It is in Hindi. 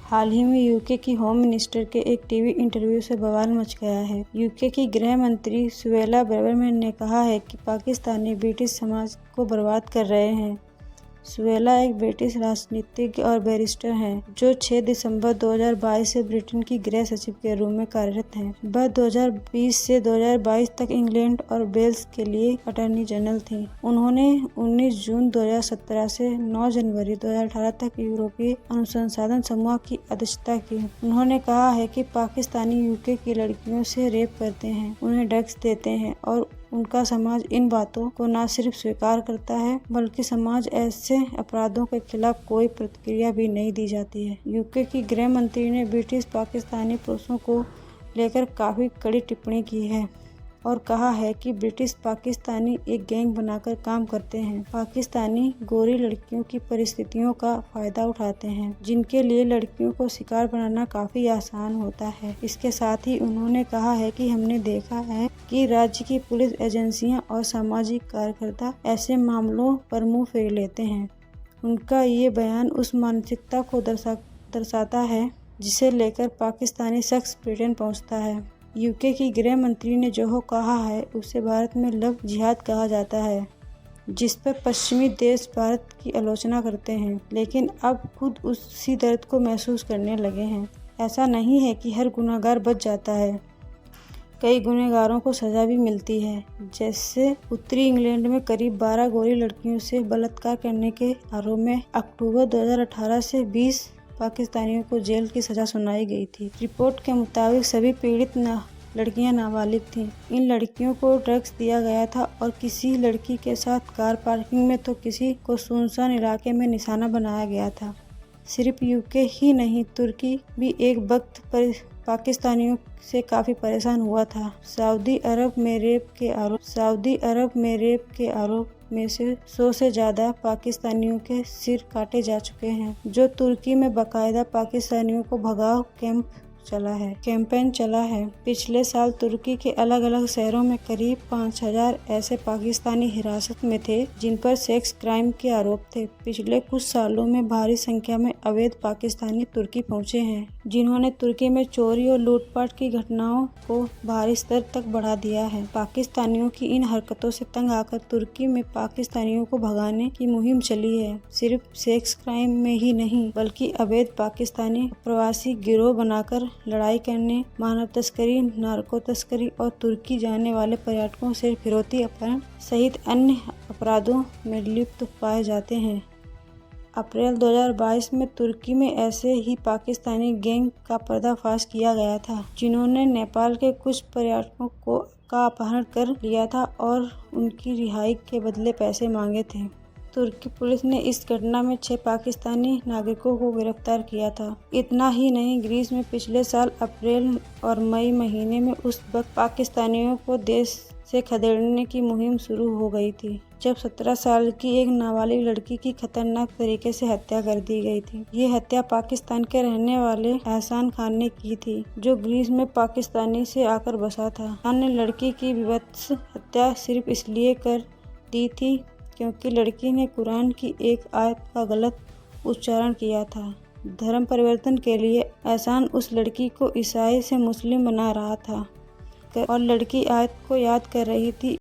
हाल ही में यूके की होम मिनिस्टर के एक टीवी इंटरव्यू से बवाल मच गया है। यूके की गृह मंत्री सुएला ब्रेवरमैन ने कहा है कि पाकिस्तानी ब्रिटिश समाज को बर्बाद कर रहे हैं। सुएला एक ब्रिटिश राजनीतिज्ञ और बैरिस्टर हैं जो 6 दिसंबर 2022 से ब्रिटेन की गृह सचिव के रूप में कार्यरत हैं। वह 2020 से 2022 तक इंग्लैंड और वेल्स के लिए अटॉर्नी जनरल थीं। उन्होंने 19 जून 2017 से 9 जनवरी 2018 तक यूरोपीय अनुसंधान समूह की अध्यक्षता की। उन्होंने कहा है कि पाकिस्तानी यूके की लड़कियों से रेप करते हैं, उन्हें ड्रग्स देते हैं और उनका समाज इन बातों को न सिर्फ स्वीकार करता है बल्कि समाज ऐसे अपराधों के खिलाफ कोई प्रतिक्रिया भी नहीं दी जाती है। यूके की गृह मंत्री ने ब्रिटिश पाकिस्तानी पुरुषों को लेकर काफ़ी कड़ी टिप्पणी की है और कहा है कि ब्रिटिश पाकिस्तानी एक गैंग बनाकर काम करते हैं। पाकिस्तानी गोरी लड़कियों की परिस्थितियों का फायदा उठाते हैं, जिनके लिए लड़कियों को शिकार बनाना काफ़ी आसान होता है। इसके साथ ही उन्होंने कहा है कि हमने देखा है कि राज्य की पुलिस एजेंसियां और सामाजिक कार्यकर्ता ऐसे मामलों पर मुंह फेर लेते हैं। उनका ये बयान उस मानसिकता को दर्शाता है जिसे लेकर पाकिस्तानी शख्स ब्रिटेन पहुँचता है। यूके की गृह मंत्री ने जो कहा है उसे भारत में लव जिहाद कहा जाता है, जिस पर पश्चिमी देश भारत की आलोचना करते हैं, लेकिन अब खुद उसी दर्द को महसूस करने लगे हैं। ऐसा नहीं है कि हर गुनहगार बच जाता है, कई गुनहगारों को सजा भी मिलती है। जैसे उत्तरी इंग्लैंड में करीब 12 गोरी लड़कियों से बलात्कार करने के आरोप में अक्टूबर 2018 से 20 पाकिस्तानियों को जेल की सजा सुनाई गई थी। रिपोर्ट के मुताबिक सभी पीड़ित लड़कियां नाबालिग थीं। इन लड़कियों को ड्रग्स दिया गया था और किसी लड़की के साथ कार पार्किंग में तो किसी को सुनसान इलाके में निशाना बनाया गया था। सिर्फ यूके ही नहीं, तुर्की भी एक वक्त पर पाकिस्तानियों से काफ़ी परेशान हुआ था। सऊदी अरब में रेप के आरोप में से 100 से ज़्यादा पाकिस्तानियों के सिर काटे जा चुके हैं। जो तुर्की में बाकायदा पाकिस्तानियों को भगाओ कैंपेन चला है। पिछले साल तुर्की के अलग अलग शहरों में करीब 5000 ऐसे पाकिस्तानी हिरासत में थे जिन पर सेक्स क्राइम के आरोप थे। पिछले कुछ सालों में भारी संख्या में अवैध पाकिस्तानी तुर्की पहुंचे हैं, जिन्होंने तुर्की में चोरी और लूटपाट की घटनाओं को भारी स्तर तक बढ़ा दिया है। पाकिस्तानियों की इन हरकतों से तंग आकर तुर्की में पाकिस्तानियों को भगाने की मुहिम चली है। सिर्फ सेक्स क्राइम में ही नहीं बल्कि अवैध पाकिस्तानी प्रवासी गिरोह बनाकर लड़ाई करने, मानव तस्करी, नार्को तस्करी और तुर्की जाने वाले पर्यटकों से फिरौती, अपहरण सहित अन्य अपराधों में लिप्त पाए जाते हैं। अप्रैल 2022 में तुर्की में ऐसे ही पाकिस्तानी गैंग का पर्दाफाश किया गया था, जिन्होंने नेपाल के कुछ पर्यटकों का अपहरण कर लिया था और उनकी रिहाई के बदले पैसे मांगे थे। तुर्की पुलिस ने इस घटना में 6 पाकिस्तानी नागरिकों को गिरफ्तार किया था। इतना ही नहीं, ग्रीस में पिछले साल अप्रैल और मई महीने में उस वक्त पाकिस्तानियों को देश से खदेड़ने की मुहिम शुरू हो गई थी, जब 17 साल की एक नाबालिग लड़की की खतरनाक तरीके से हत्या कर दी गई थी। ये हत्या पाकिस्तान के रहने वाले एहसान खान ने की थी, जो ग्रीस में पाकिस्तानी से आकर बसा था। खान ने लड़की की विभत्स हत्या सिर्फ इसलिए कर दी थी क्योंकि लड़की ने कुरान की एक आयत का गलत उच्चारण किया था। धर्म परिवर्तन के लिए एहसान उस लड़की को ईसाई से मुस्लिम बना रहा था और लड़की आयत को याद कर रही थी।